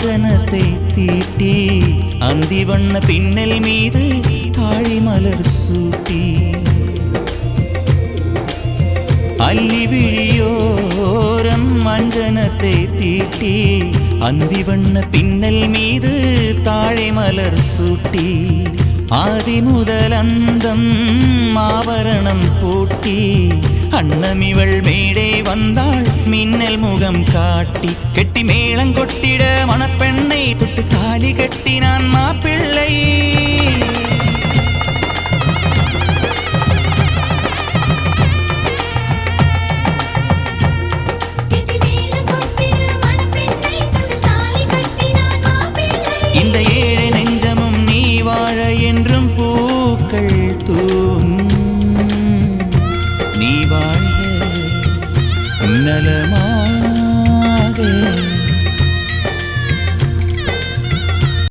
அஞ்சனத்தை தீட்டி அந்தி வண்ண பின்னல் மீது தாழி மலர் சூட்டி அல்லி விழியோரம் அஞ்சனத்தை தீட்டி அந்தி வண்ண பின்னல் மீது தாழை மலர் சூட்டி ஆதி முதல் அந்தம் ஆபரணம் பூட்டி அன்னமிவள் மேடை வந்தாள் மின்னல் முகம் காட்டி கெட்டி மேளங்கொட்டிட மணப்பெண்ணை தொட்டு தாலி கட்டினான் மாப்பிள்ளை இந்த ஏழை நெஞ்சமும் நீ வாழ என்றும் பூக்கள் தூவும் நீ வாழ நலமா